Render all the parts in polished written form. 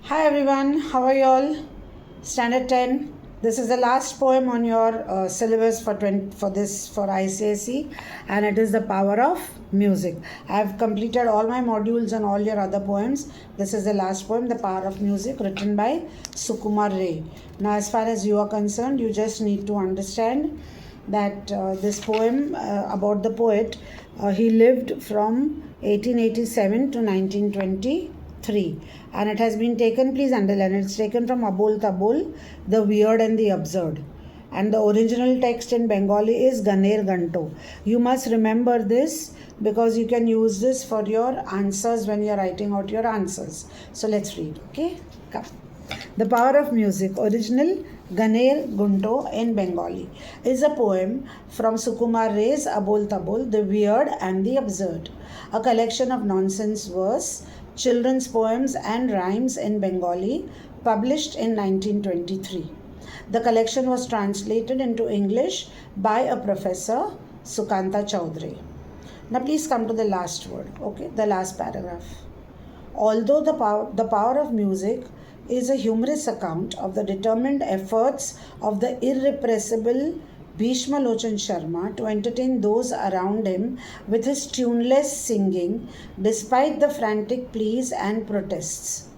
Hi everyone, how are you all? Standard 10. This is the last poem on your syllabus for ICSE, and it is the power of music. I have completed all my modules and all your other poems. This is the last poem, The Power of Music, written by Sukumar Ray. Now, as far as you are concerned, you just need to understand that this poem about the poet, he lived from 1887 to 1923, and it has been taken, please underline, it's taken from Abol Tabol, the weird and the absurd, and the original text in Bengali is Ganer Ganto. You must remember this because you can use this for your answers when you are writing out your answers. So let's read. Okay, come. The Power of Music, original Ganer Gunto in Bengali, is a poem from Sukumar Ray's Abol Tabol, The Weird and the Absurd, a collection of nonsense verse, children's poems and rhymes in Bengali, published in 1923. The collection was translated into English by a professor, Sukanta Chaudhary. Now please come to the last word, okay, the last paragraph. Although the power of music is a humorous account of the determined efforts of the irrepressible Bhishma Lochan Sharma to entertain those around him with his tuneless singing despite the frantic pleas and protests.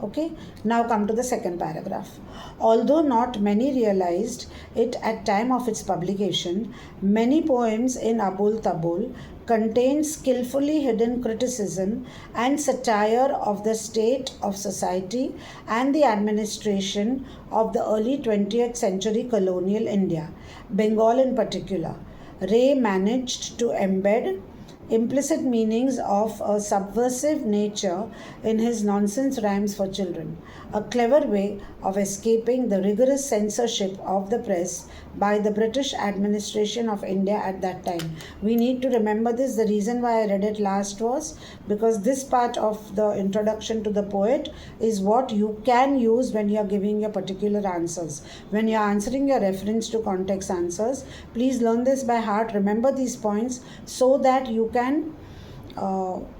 Okay, now come to the second paragraph. Although not many realized it at time of its publication, many poems in Abul Tabul contain skillfully hidden criticism and satire of the state of society and the administration of the early 20th century colonial India, Bengal in particular. Ray managed to embed implicit meanings of a subversive nature in his nonsense rhymes for children, a clever way of escaping the rigorous censorship of the press by the British administration of India at that time. We need to remember this. The reason why I read it last was because this part of the introduction to the poet is what you can use when you are giving your particular answers. When you are answering your reference to context answers, please learn this by heart. Remember these points so that you can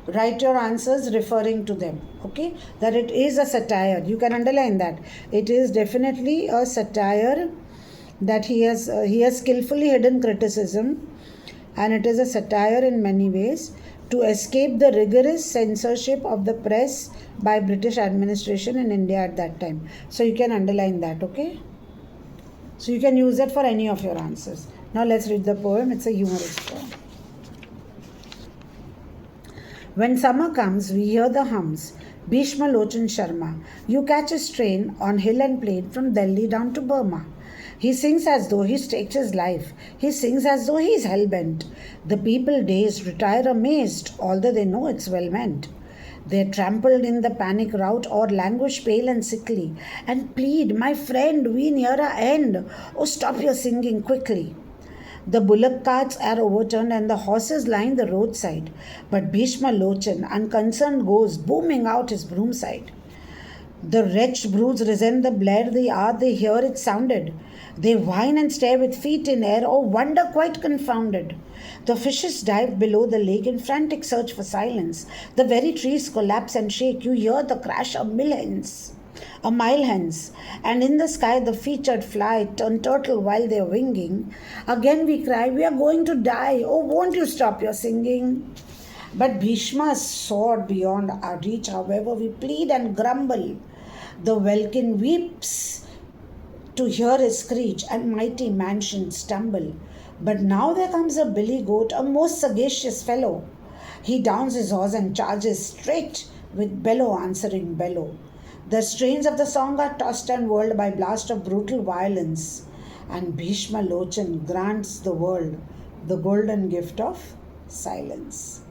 write your answers referring to them. Okay, that it is a satire. You can underline that it is definitely a satire, that he has skillfully hidden criticism, and it is a satire in many ways to escape the rigorous censorship of the press by British administration in India at that time. So you can underline that. Okay, so you can use that for any of your answers. Now let's read the poem. It's a humorous poem. When summer comes, we hear the hums. Bhishma Lochan Sharma. You catch his train on hill and plain from Delhi down to Burma. He sings as though he staked his life. He sings as though he is hell-bent. The people dazed retire amazed, although they know it's well meant. They're trampled in the panic rout or languish pale and sickly and plead, my friend, we near our end. Oh, stop your singing quickly. The bullock carts are overturned and the horses line the roadside. But Bhishma Lochan, unconcerned, goes booming out his broomside. The wretched broods resent the blare the hour they hear it sounded. They whine and stare with feet in air, or wonder quite confounded. The fishes dive below the lake in frantic search for silence. The very trees collapse and shake. You hear the crash of millions. A mile hence, and in the sky the featured fly turn turtle while they are winging. Again we cry, we are going to die. Oh, won't you stop your singing? But Bhishma soared beyond our reach, however we plead and grumble. The welkin weeps to hear his screech, and mighty mansions stumble. But now there comes a billy goat, a most sagacious fellow. He downs his horse and charges straight with bellow answering bellow. The strains of the song are tossed and whirled by blast of brutal violence, and Bhishma Lochan grants the world the golden gift of silence.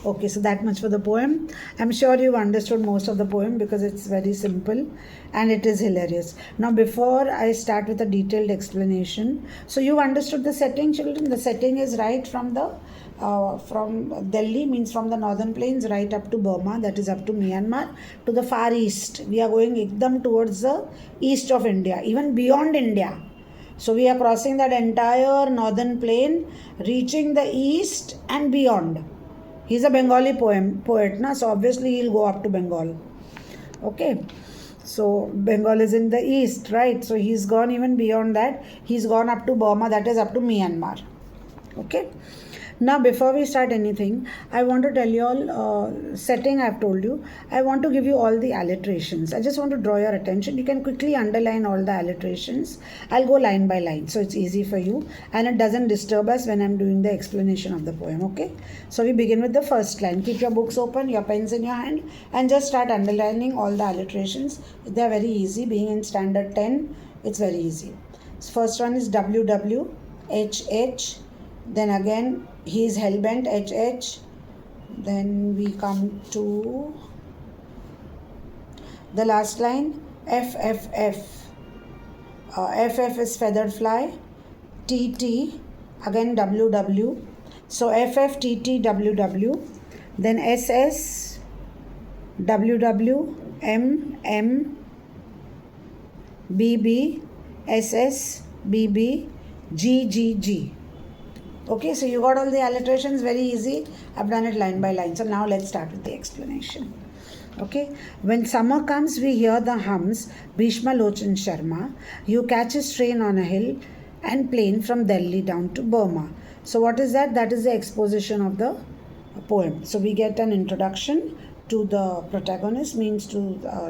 Okay, so that much for the poem. I'm sure you've understood most of the poem because it's very simple and it is hilarious. Now, before I start with a detailed explanation, so you understood the setting, children. The setting is right from Delhi, means from the northern plains right up to Burma, that is up to Myanmar, to the far east. We are going ekdam towards the east of India, even beyond India. So we are crossing that entire northern plain, reaching the east and beyond. He's a Bengali poet, so obviously he'll go up to Bengal. Okay, so Bengal is in the east, right? So he's gone even beyond that. He's gone up to Burma, that is up to Myanmar. Okay. Now, before we start anything, I want to tell you all setting I've told you. I want to give you all the alliterations. I just want to draw your attention. You can quickly underline all the alliterations. I'll go line by line, so it's easy for you and it doesn't disturb us when I'm doing the explanation of the poem. Okay. So we begin with the first line. Keep your books open, your pens in your hand, and just start underlining all the alliterations. They're very easy. Being in standard 10, it's very easy. So first one is WW, HH. Then again, he is hellbent, HH. Then we come to the last line, FFF. FF is feathered fly, TT, again WW. So FFTT WW. Then SS, WW, MM, BB, SS, BB, GGG. Okay, so you got all the alliterations, very easy. I've done it line by line. So now let's start with the explanation. Okay, when summer comes, we hear the hums, Bhishma Lochan Sharma. You catch his train on a hill and plane from Delhi down to Burma. So what is that? That is the exposition of the poem. So we get an introduction to the protagonist, means to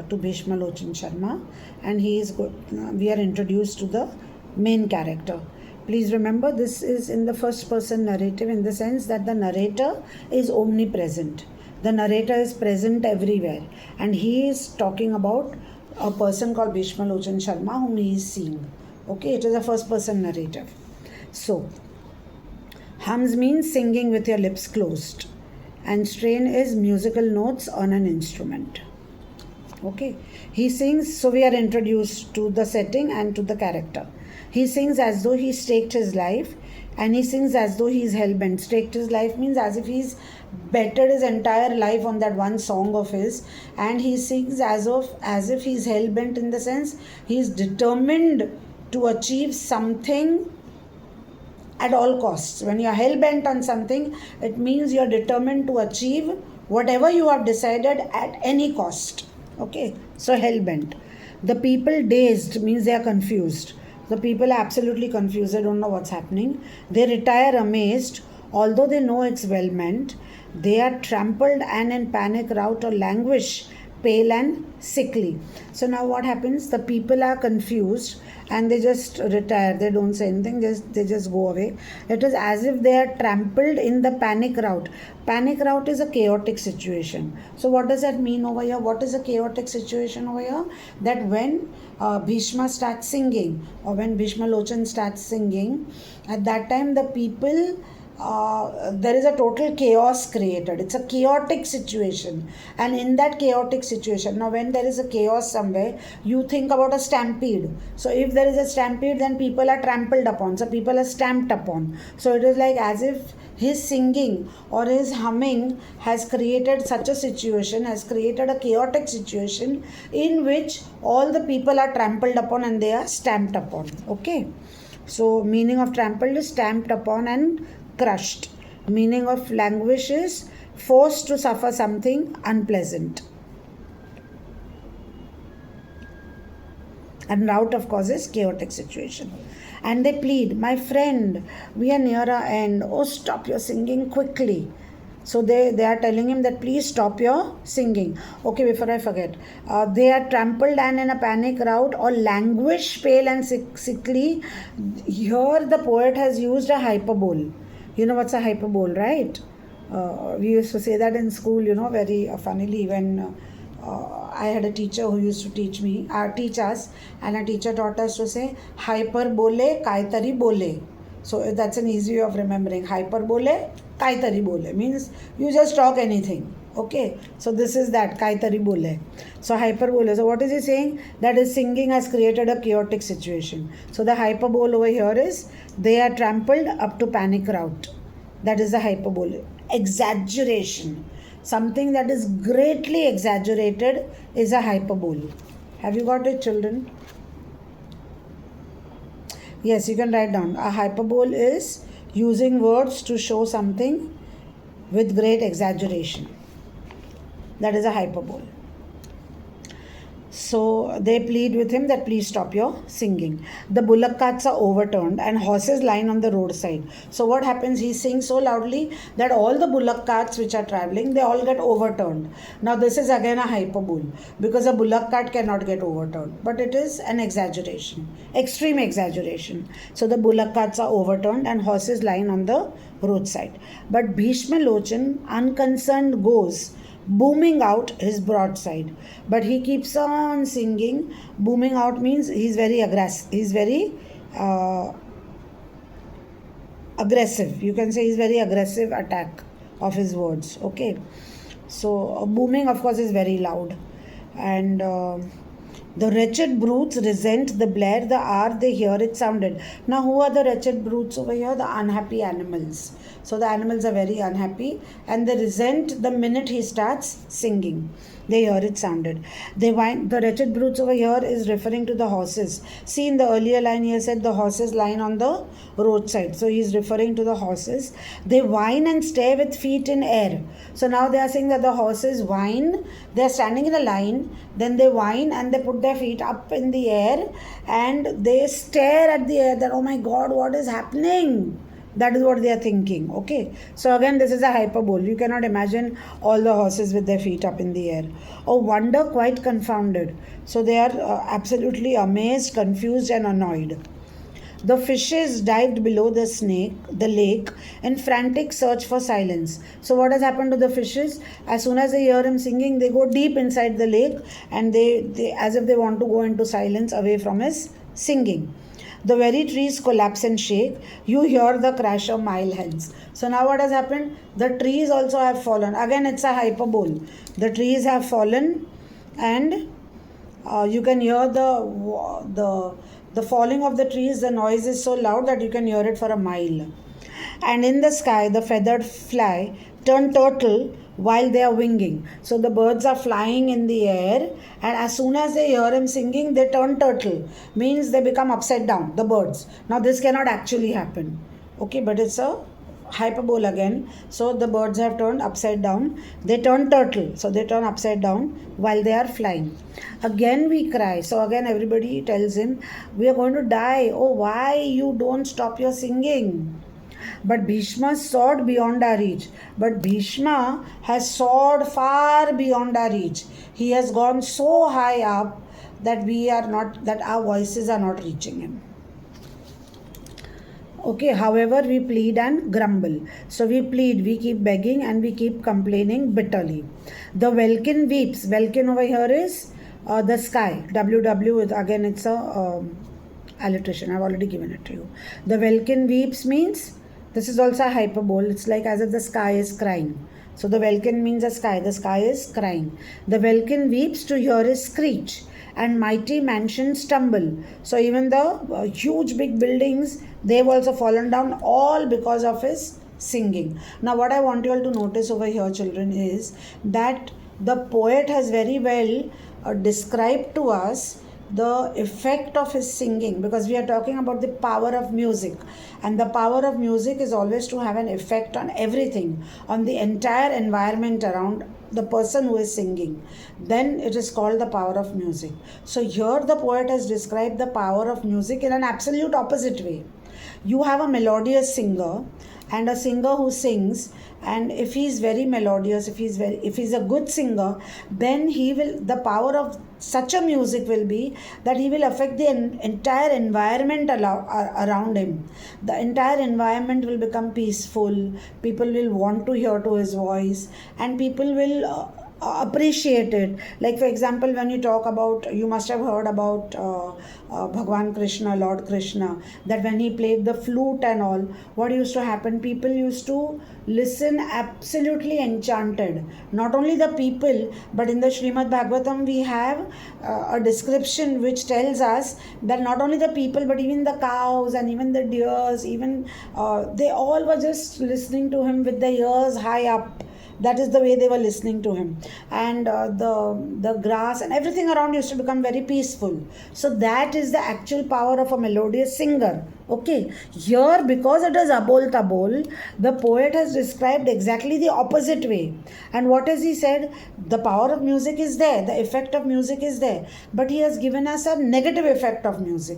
Bhishma Lochan Sharma, and he is good. We are introduced to the main character. Please remember, this is in the first person narrative, in the sense that the narrator is omnipresent. The narrator is present everywhere, and he is talking about a person called Bhishma Lochan Sharma whom he is seeing. Okay, it is a first person narrative. So, hums means singing with your lips closed, and strain is musical notes on an instrument. Okay, he sings, so we are introduced to the setting and to the character. He sings as though he staked his life, and he sings as though he's hell-bent. Staked his life means as if he's bettered his entire life on that one song of his, and he sings as if he's hell-bent, in the sense he's determined to achieve something at all costs. When you're hell-bent on something, it means you're determined to achieve whatever you have decided at any cost. Okay, so hell-bent. The people dazed means they are confused. The people are absolutely confused. They don't know what's happening. They retire amazed, although they know it's well meant. They are trampled and in panic rout or languish, pale and sickly. So now what happens? The people are confused and they just retire. They don't say anything. They just go away. It is as if they are trampled in the panic rout. Panic rout is a chaotic situation. So what does that mean over here? What is a chaotic situation over here? That when Bhishma starts singing, or when Bhishma Lochan starts singing, at that time the people, there is a total chaos created. It's a chaotic situation, and in that chaotic situation, now when there is a chaos somewhere, you think about a stampede. So if there is a stampede, then people are trampled upon, so people are stamped upon. So it is like as if his singing or his humming has created such a situation, has created a chaotic situation in which all the people are trampled upon and they are stamped upon. Okay, so meaning of trampled is stamped upon and crushed. Meaning of languish is forced to suffer something unpleasant. And rout, of course, is chaotic situation. And they plead, my friend, we are near our end. Oh, stop your singing quickly. So they are telling him that please stop your singing. Okay, before I forget. They are trampled and in a panic rout or languish, pale and sickly. Here the poet has used a hyperbole. You know what's a hyperbole, right? We used to say that in school, very funnily when I had a teacher who used to teach us, and a teacher taught us to say, hyperbole, kaitari bole. So that's an easy way of remembering. Hyperbole, kaitari bole means you just talk anything. Okay, so this is that, kaitari bole. So hyperbole. So what is he saying? That his singing has created a chaotic situation. So the hyperbole over here is they are trampled up to panic rout. That is the hyperbole. Exaggeration. Something that is greatly exaggerated is a hyperbole. Have you got it, children? Yes, you can write down. A hyperbole is using words to show something with great exaggeration. That is a hyperbole. So they plead with him that please stop your singing. The bullock carts are overturned and horses lying on the roadside. So what happens? He sings so loudly that all the bullock carts which are traveling, they all get overturned. Now this is again a hyperbole, because a bullock cart cannot get overturned, but it is an exaggeration, extreme exaggeration. So the bullock carts are overturned and horses lying on the roadside. But Bhishma Lochan unconcerned goes, booming out his broadside. But he keeps on singing. Booming out means he's very aggressive. He's very aggressive. You can say he's very aggressive attack of his words. Okay. So booming, of course, is very loud. And the wretched brutes resent the blare the hour they hear it sounded. Now, who are the wretched brutes over here? The unhappy animals. So the animals are very unhappy and they resent the minute he starts singing. They hear it sounded. They whine. The wretched brutes over here is referring to the horses. See, in the earlier line he said the horses lying on the roadside. So he is referring to the horses. They whine and stare with feet in air. So now they are saying that the horses whine. They are standing in a line. Then they whine and they put their feet up in the air and they stare at the air that, oh my God, what is happening? That is what they are thinking. Okay. So again, this is a hyperbole. You cannot imagine all the horses with their feet up in the air. Oh, wonder, quite confounded. So they are absolutely amazed, confused, and annoyed. The fishes dived below the lake, in frantic search for silence. So what has happened to the fishes? As soon as they hear him singing, they go deep inside the lake and they as if they want to go into silence away from his singing. The very trees collapse and shake. You hear the crash of mile hens. So now what has happened? The trees also have fallen. Again, it's a hyperbole. The trees have fallen and you can hear the falling of the trees. The noise is so loud that you can hear it for a mile. And in the sky, the feathered fly turn turtle while they are winging. So the birds are flying in the air, and as soon as they hear him singing, they turn turtle. Means they become upside down, the birds. Now this cannot actually happen. Okay, but it's a hyperbole again. So the birds have turned upside down. They turn turtle. So they turn upside down while they are flying. Again we cry. So again everybody tells him, we are going to die. Oh, why you don't stop your singing? But Bhishma soared beyond our reach. But Bhishma has soared far beyond our reach. He has gone so high up that that our voices are not reaching him. Okay, however, we plead and grumble. So we plead, we keep begging and we keep complaining bitterly. The welkin weeps. Welkin over here is the sky. WW, again it's a alliteration. I've already given it to you. The welkin weeps means, this is also a hyperbole. It's like as if the sky is crying. So the welkin means the sky is crying. The welkin weeps to hear his screech, and mighty mansions stumble. So even the huge big buildings, they've also fallen down, all because of his singing. Now what I want you all to notice over here, children, is that the poet has very well described to us the effect of his singing, because we are talking about the power of music, and the power of music is always to have an effect on everything, on the entire environment around the person who is singing. Then it is called the power of music. So here the poet has described the power of music in an absolute opposite way. You have a melodious singer and a singer who sings, and if he's very melodious, if he's a good singer, then the power of such a music will be that he will affect the entire environment around him. The entire environment will become peaceful. People will want to hear to his voice, and people will appreciate it. Like for example, when you talk about, you must have heard about Bhagwan Krishna, Lord Krishna, that when he played the flute and all, what used to happen? People used to listen absolutely enchanted. Not only the people, but in the Srimad Bhagavatam we have a description which tells us that not only the people, but even the cows and even the deers, even they all were just listening to him with their ears high up. That is the way they were listening to him, and the grass and everything around used to become very peaceful. So that is the actual power of a melodious singer. Okay, here because it is abol tabol, the poet has described exactly the opposite way. And what has he said? The power of music is there, the effect of music is there, but he has given us a negative effect of music.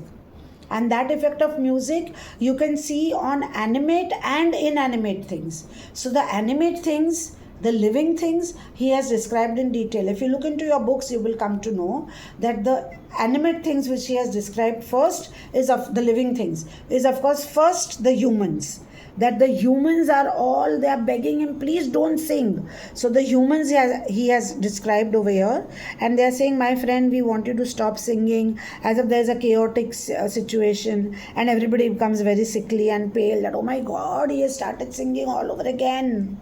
And that effect of music you can see on animate and inanimate things. So the animate things, the living things, he has described in detail. If you look into your books, you will come to know that the animate things which he has described first is of the living things, is of course first the humans. That the humans are all, they are begging him, please don't sing. So the humans he has described over here, and they are saying, my friend, we want you to stop singing, as if there is a chaotic situation, and everybody becomes very sickly and pale, that oh my god, he has started singing all over again.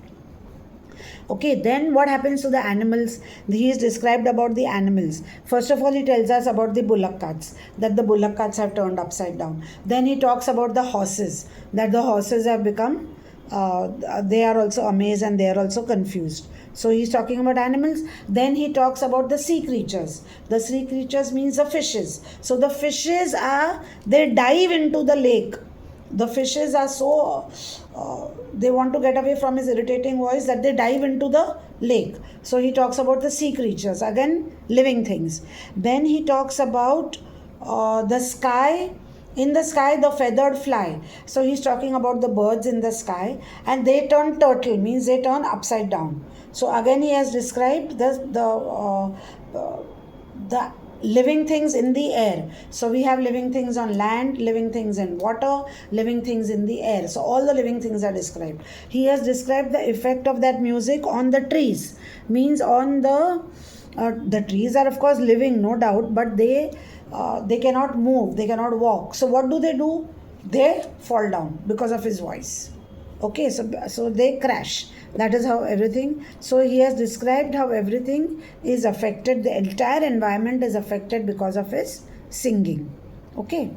Okay, then what happens to the animals? He is described about the animals. First of all, he tells us about the bullock carts, that the bullock carts have turned upside down. Then he talks about the horses, that the horses have become, they are also amazed and they are also confused. So he's talking about animals. Then he talks about the sea creatures. The sea creatures means the fishes. So the fishes are, they dive into the lake. The fishes are so, they want to get away from his irritating voice that they dive into the lake. So he talks about the sea creatures, again living things. Then he talks about the sky. In the sky, the feathered fly. So he's talking about the birds in the sky, and they turn turtle, means they turn upside down. So again he has described the living things in the air. So we have living things on land, living things in water, living things in the air. So all the living things are described. He has described the effect of that music on the trees, means on the trees are of course living, no doubt, but they cannot move, they cannot walk. So what do? They fall down because of his voice. Okay, so they crash. That is how everything. So he has described how everything is affected. The entire environment is affected because of his singing. Okay.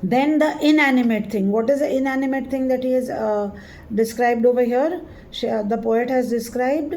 Then the inanimate thing. What is the inanimate thing that he has described over here? The poet has described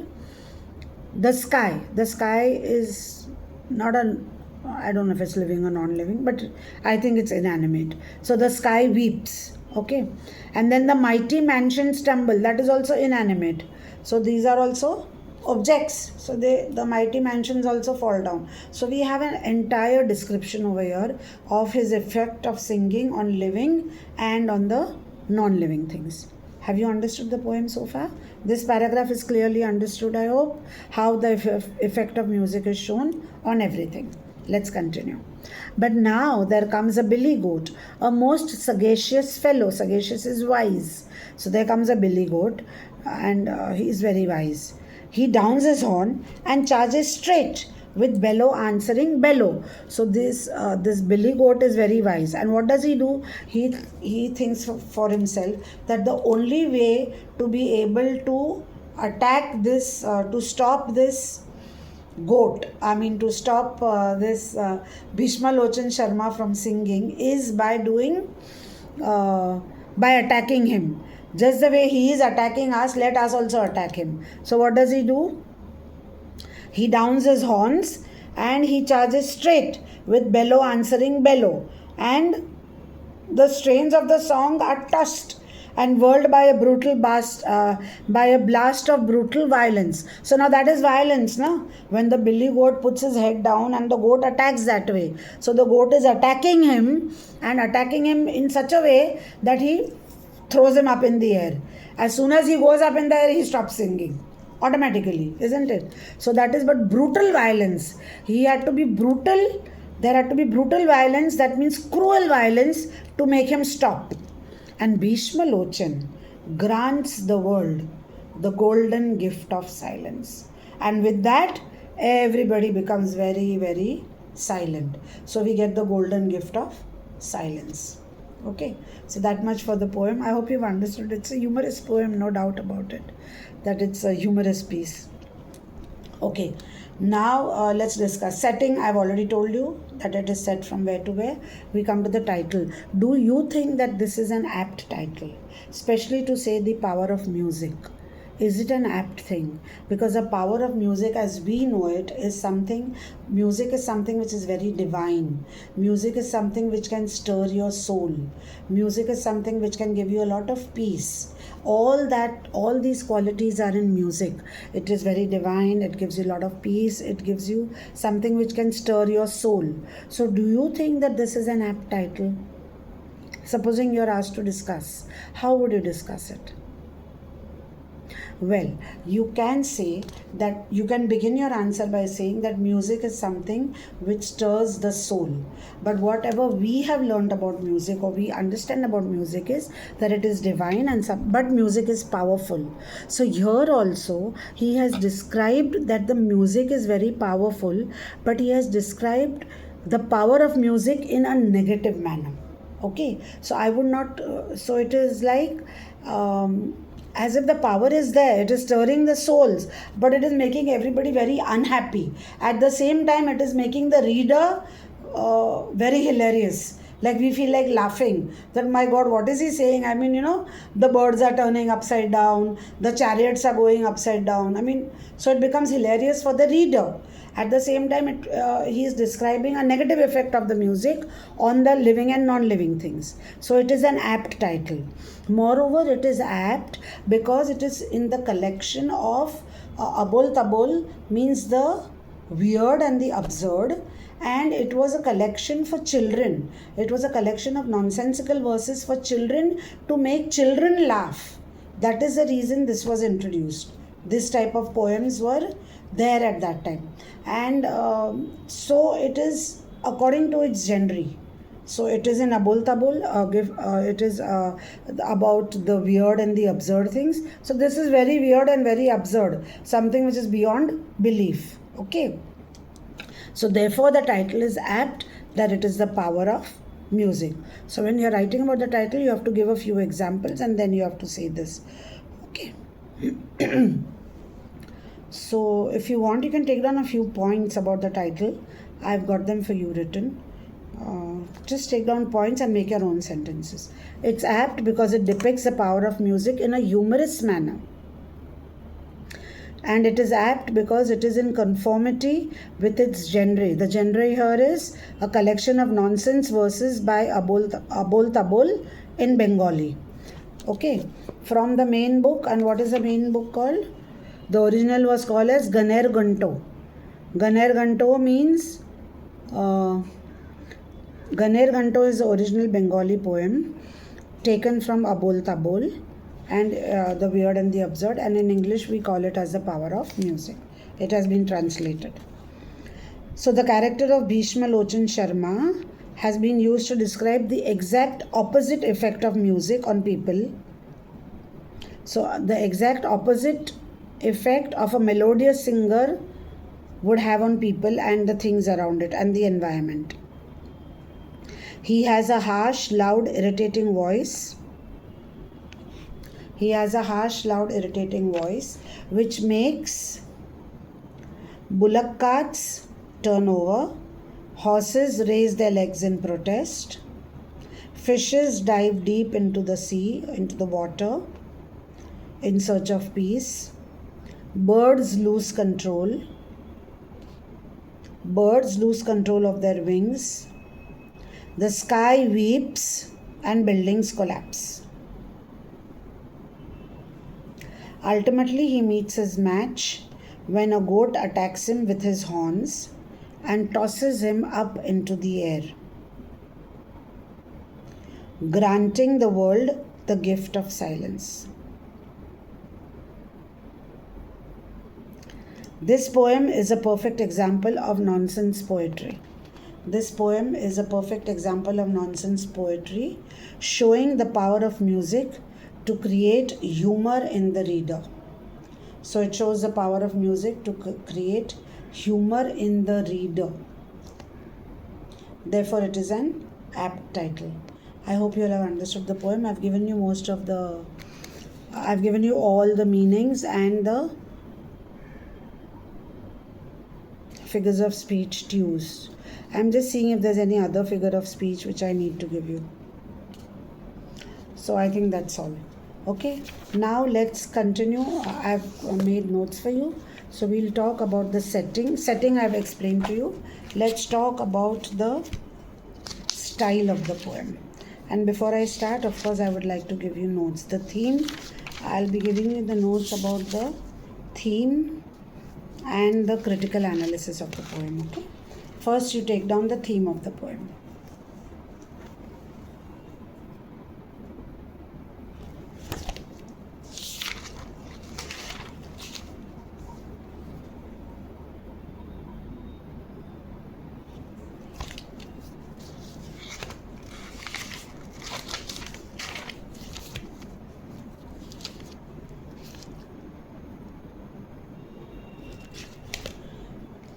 the sky. The sky is not a, I don't know if it's living or non-living, but I think it's inanimate. So the sky weeps. Okay. And then the mighty mansions stumble. That is also inanimate. So these are also objects. So the mighty mansions also fall down. So we have an entire description over here of his effect of singing on living and on the non-living things. Have you understood the poem so far? This paragraph is clearly understood, I hope, how the effect of music is shown on everything. Let's continue. But now there comes a billy goat, a most sagacious fellow. Sagacious is wise. So there comes a billy goat, and he is very wise. He downs his horn and charges straight, with bellow answering bellow. So this billy goat is very wise. And what does he do? He thinks for himself that the only way to be able to attack this, to stop this goat, to stop this Bhishma Lochan Sharma from singing is by attacking him. Just the way he is attacking us, let us also attack him. So what does he do? He downs his horns and he charges straight, with bellow answering bellow. And the strains of the song are tossed and whirled by a blast of brutal violence. So now that is violence, no? When the billy goat puts his head down and the goat attacks that way. So the goat is attacking him, and attacking him in such a way that he throws him up in the air. As soon as he goes up in the air, he stops singing automatically, isn't it? So that is but brutal violence. He had to be brutal. There had to be brutal violence, that means cruel violence, to make him stop. And Bhishma Lochan grants the world the golden gift of silence. And with that, everybody becomes very, very silent. So we get the golden gift of silence. Okay, so that much for the poem. I hope you've understood. It's a humorous poem, no doubt about it, that it's a humorous piece. Okay, now let's discuss setting. I've already told you that it is set from where to where. We come to the title. Do you think that this is an apt title, especially to say the power of music? Is it an apt thing? Because the power of music as we know it is something, music is something which is very divine. Music is something which can stir your soul. Music is something which can give you a lot of peace. All these qualities are in music. It is very divine, it gives you a lot of peace, it gives you something which can stir your soul. So do you think that this is an apt title? Supposing you're asked to discuss, how would you discuss it? Well, you can say that you can begin your answer by saying that music is something which stirs the soul. But whatever we have learned about music or we understand about music is that it is divine but music is powerful. So here also he has described that the music is very powerful, but he has described the power of music in a negative manner. Okay, so I would not, so it is like, as if the power is there, it is stirring the souls, but it is making everybody very unhappy. At the same time, it is making the reader very hilarious. Like we feel like laughing that, my God, what is he saying? I mean, the birds are turning upside down, the chariots are going upside down. I mean, so it becomes hilarious for the reader. At the same time, he is describing a negative effect of the music on the living and non-living things. So it is an apt title. Moreover, it is apt because it is in the collection of Abol Tabol, means the weird and the absurd, and it was a collection for children. It was a collection of nonsensical verses for children to make children laugh. That is the reason this was introduced. This type of poems were there at that time, and so it is according to its genre. So it is in Abol Tabol, it is about the weird and the absurd things. So this is very weird and very absurd, something which is beyond belief. Okay. So therefore the title is apt, that it is the power of music. So when you are writing about the title, you have to give a few examples and then you have to say this. Okay. So if you want, you can take down a few points about the title. I've got them for you written. Just take down points and make your own sentences. It's apt because it depicts the power of music in a humorous manner. And it is apt because it is in conformity with its genre. The genre here is a collection of nonsense verses by Abol Tabol in Bengali. Okay, from the main book. And what is the main book called? The original was called as Ganer Ganto. Ganer Ganto means Ganer Ganto is the original Bengali poem taken from Abol Tabol and the weird and the absurd, and in English we call it as the power of music. It has been translated. So the character of Bhishma Lochan Sharma has been used to describe the exact opposite effect of music on people. So the exact opposite effect of a melodious singer would have on people and the things around it and the environment. He has a harsh, loud, irritating voice. He has a harsh, loud, irritating voice which makes bullock carts turn over, horses raise their legs in protest, fishes dive deep into the sea, into the water, in search of peace, birds lose control. Birds lose control of their wings. The sky weeps and buildings collapse. Ultimately, he meets his match when a goat attacks him with his horns and tosses him up into the air, granting the world the gift of silence. This poem is a perfect example of nonsense poetry. This poem is a perfect example of nonsense poetry, showing the power of music to create humor in the reader. So it shows the power of music to create humor in the reader. Therefore, it is an apt title. I hope you all have understood the poem. I've given you all the meanings and the figures of speech used. I'm just seeing if there's any other figure of speech which I need to give you. So I think that's all. Okay, now let's continue. I've made notes for you. So we'll talk about the setting I've explained to you. Let's talk about the style of the poem. And before I start, of course, I would like to give you notes. The theme, I'll be giving you the notes about the theme and the critical analysis of the poem. Okay, first you take down the theme of the poem.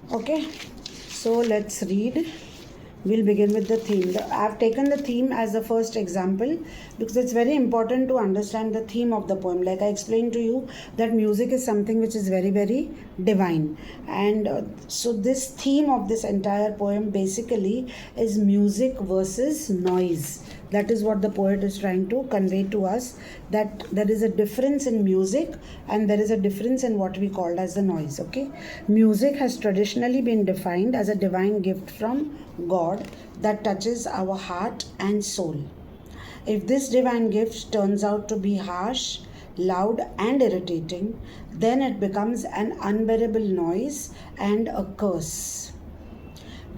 Okay, so let's read. We'll begin with the theme. I've taken the theme as the first example because it's very important to understand the theme of the poem. Like I explained to you, that music is something which is very, very divine. And so this theme of this entire poem basically is music versus noise. That is what the poet is trying to convey to us, that there is a difference in music and there is a difference in what we call as the noise. Okay, music has traditionally been defined as a divine gift from God that touches our heart and soul. If this divine gift turns out to be harsh, loud and irritating, then it becomes an unbearable noise and a curse.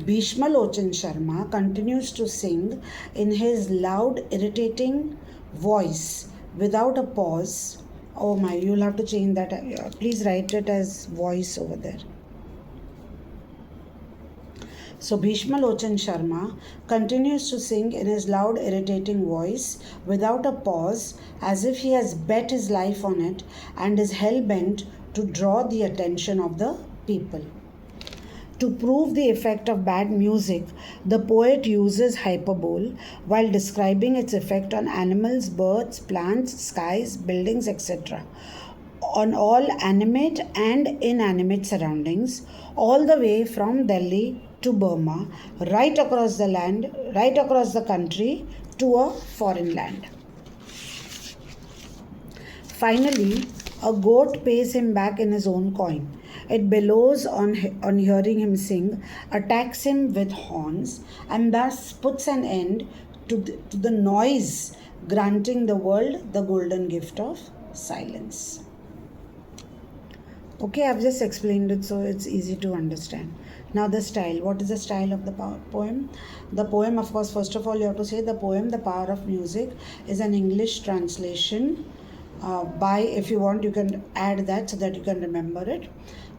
Bhishma Lochan Sharma continues to sing in his loud, irritating voice without a pause. Oh my, you'll have to change that. Please write it as voice over there. So Bhishma Lochan Sharma continues to sing in his loud, irritating voice without a pause, as if he has bet his life on it and is hell bent to draw the attention of the people. To prove the effect of bad music, the poet uses hyperbole while describing its effect on animals, birds, plants, skies, buildings, etc. On all animate and inanimate surroundings, all the way from Delhi to Burma, right across the land, right across the country to a foreign land. Finally, a goat pays him back in his own coin. It bellows on hearing him sing, attacks him with horns, and thus puts an end to the noise, granting the world the golden gift of silence. Okay, I've just explained it so it's easy to understand. Now the style. What is the style of the poem? The poem, of course, first of all, you have to say the poem, The Power of Music, is an English translation by, if you want, you can add that so that you can remember it,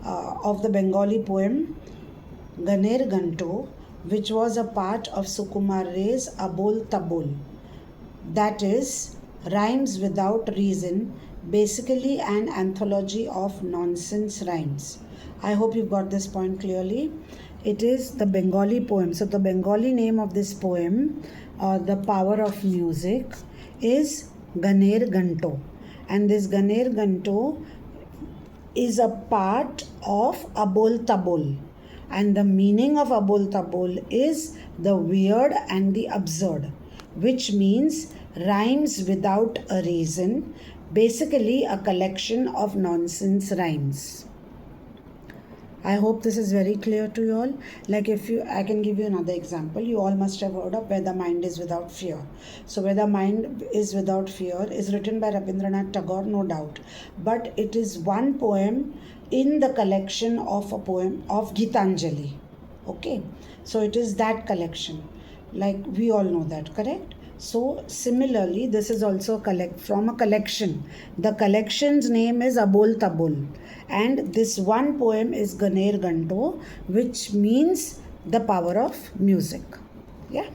of the Bengali poem Ganer Ganto, which was a part of Sukumar Ray's Abol Tabol. That is, rhymes without reason, basically an anthology of nonsense rhymes. I hope you got this point clearly. It is the Bengali poem. So the Bengali name of this poem, The Power of Music, is Ganer Ganto. And this Ganer Ganto is a part of Abol Tabol. And the meaning of Abol Tabol is the weird and the absurd, which means rhymes without a reason, basically a collection of nonsense rhymes. I hope this is very clear to you all. Like I can give you another example. You all must have heard of Where the Mind is Without Fear. So Where the Mind is Without Fear is written by Rabindranath Tagore, no doubt. But it is one poem in the collection of a poem of Gitanjali. Okay. So it is that collection. Like we all know that, correct? So similarly, this is also from a collection. The collection's name is Abol Tabol, and this one poem is Ganer Ganto, which means the power of music. Yeah.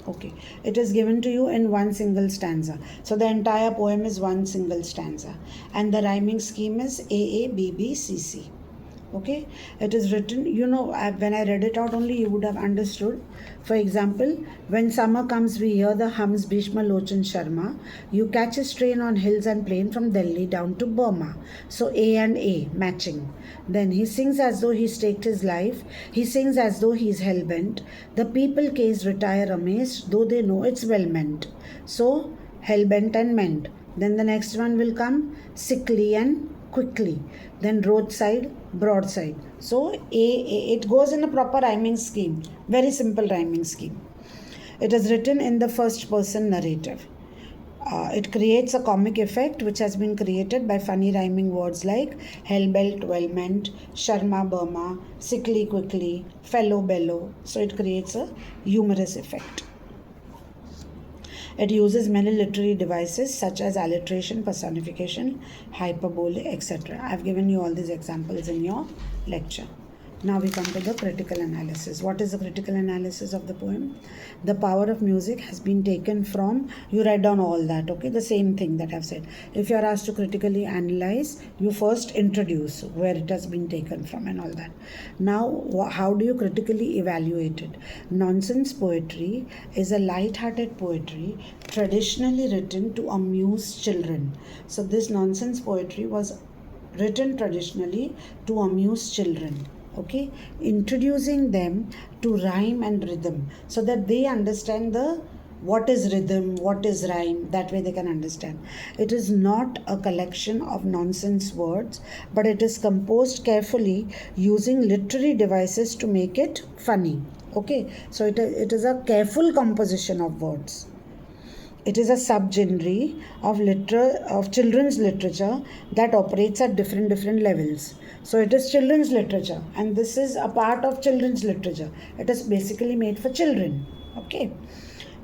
Okay. It is given to you in one single stanza. So the entire poem is one single stanza, and the rhyming scheme is AABBCC. Okay, it is written, when I read it out only, you would have understood. For example, when summer comes, we hear the hums Bhishma Lochan Sharma. You catch his train on hills and plain from Delhi down to Burma. So A and A matching. Then he sings as though he staked his life. He sings as though he is hell-bent. The people case retire amazed, though they know it's well meant. So hell-bent and meant. Then the next one will come sickly and quickly. Then roadside, broadside. So it goes in a proper rhyming scheme. Very simple rhyming scheme. It is written in the first person narrative. It creates a comic effect which has been created by funny rhyming words like hellbelt, well-meant, Sharma Burma, sickly quickly, fellow bellow. So it creates a humorous effect. It uses many literary devices such as alliteration, personification, hyperbole, etc. I've given you all these examples in your lecture. Now we come to the critical analysis. What is the critical analysis of the poem? The power of music has been taken from, you write down all that, okay? The same thing that I've said. If you are asked to critically analyze, you first introduce where it has been taken from and all that. Now, how do you critically evaluate it? Nonsense poetry is a light-hearted poetry traditionally written to amuse children. So this nonsense poetry was written traditionally to amuse children, okay, introducing them to rhyme and rhythm so that they understand the what is rhythm, what is rhyme, that way they can understand. It is not a collection of nonsense words, but it is composed carefully using literary devices to make it funny, okay. So it is a careful composition of words. It is a subgenre of children's literature that operates at different levels. So it is children's literature, and this is a part of children's literature. It is basically made for children. Okay.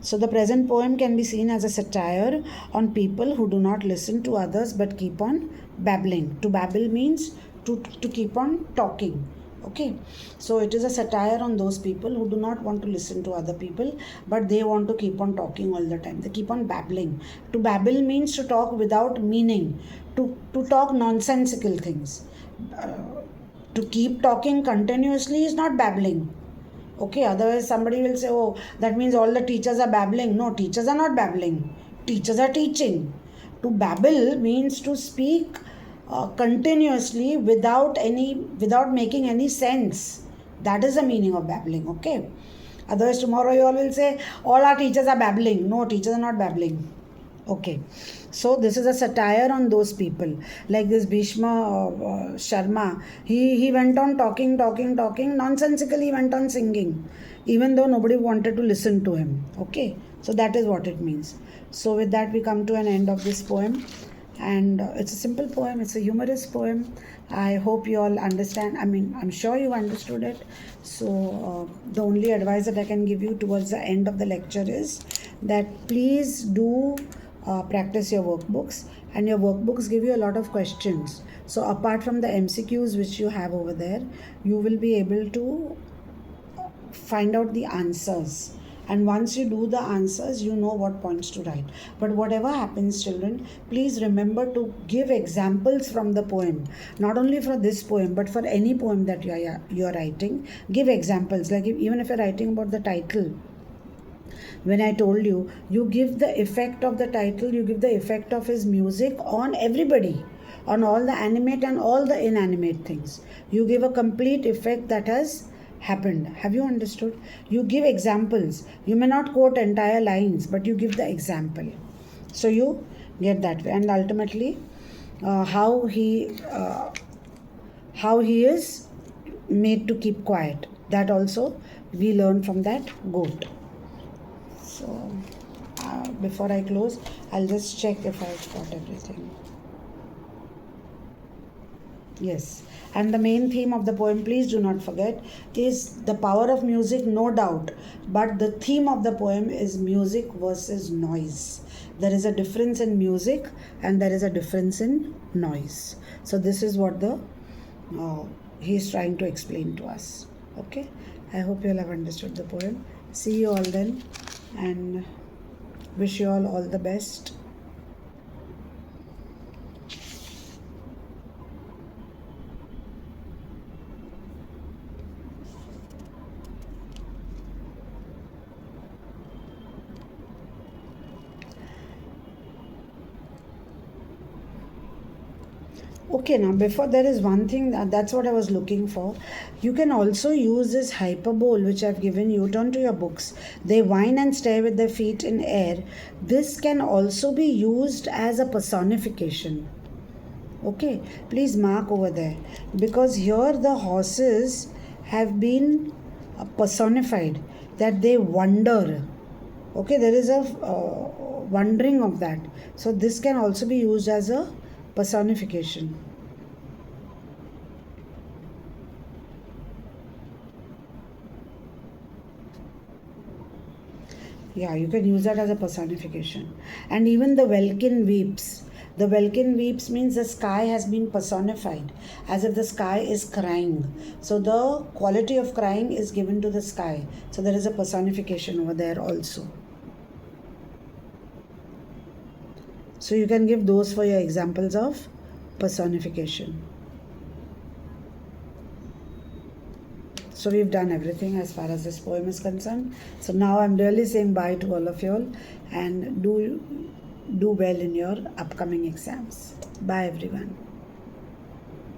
So the present poem can be seen as a satire on people who do not listen to others but keep on babbling. To babble means to keep on talking. Okay, so it is a satire on those people who do not want to listen to other people, but they want to keep on talking all the time. They keep on babbling. To babble means to talk without meaning, to talk nonsensical things. To keep talking continuously is not babbling. Okay, otherwise somebody will say, oh, that means all the teachers are babbling. No, teachers are not babbling. Teachers are teaching. To babble means to speak continuously without making any sense. That is the meaning of babbling, okay. Otherwise tomorrow you all will say all our teachers are babbling. No, teachers are not babbling, okay. So this is a satire on those people, like this Bhishma Sharma. He went on talking nonsensically. He went on singing even though nobody wanted to listen to him, okay. So that is what it means. So with that we come to an end of this poem, and it's a simple poem, it's a humorous poem. I hope you all understand. I mean, I'm sure you understood it. So the only advice that I can give you towards the end of the lecture is that please do practice your workbooks, and your workbooks give you a lot of questions. So apart from the MCQs which you have over there, you will be able to find out the answers, and once you do the answers you know what points to write. But whatever happens, children, please remember to give examples from the poem, not only for this poem but for any poem that you are writing. Give examples, like even if you're writing about the title, when I told you, you give the effect of the title, you give the effect of his music on everybody, on all the animate and all the inanimate things. You give a complete effect that has happened. Have you understood? You give examples. You may not quote entire lines, but you give the example. So you get that way. And ultimately, how he is made to keep quiet. That also we learn from that goat. So before I close, I'll just check if I've got everything. Yes, and the main theme of the poem, please do not forget, is the power of music, no doubt. But the theme of the poem is music versus noise. There is a difference in music and there is a difference in noise. So this is what he is trying to explain to us. Okay, I hope you all have understood the poem. See you all then, and wish you all the best. Okay, now before there is one thing that's what I was looking for. You can also use this hyperbole which I've given you. Turn to your books. They whine and stare with their feet in air. This can also be used as a personification. Okay, please mark over there, because here the horses have been personified, that they wonder. Okay, there is a wondering of that. So this can also be used as a personification. Yeah, you can use that as a personification. And even the welkin weeps. The welkin weeps means the sky has been personified, as if the sky is crying. So the quality of crying is given to the sky. So there is a personification over there also. So you can give those for your examples of personification. So we've done everything as far as this poem is concerned. So now I'm really saying bye to all of you all, and do well in your upcoming exams. Bye everyone.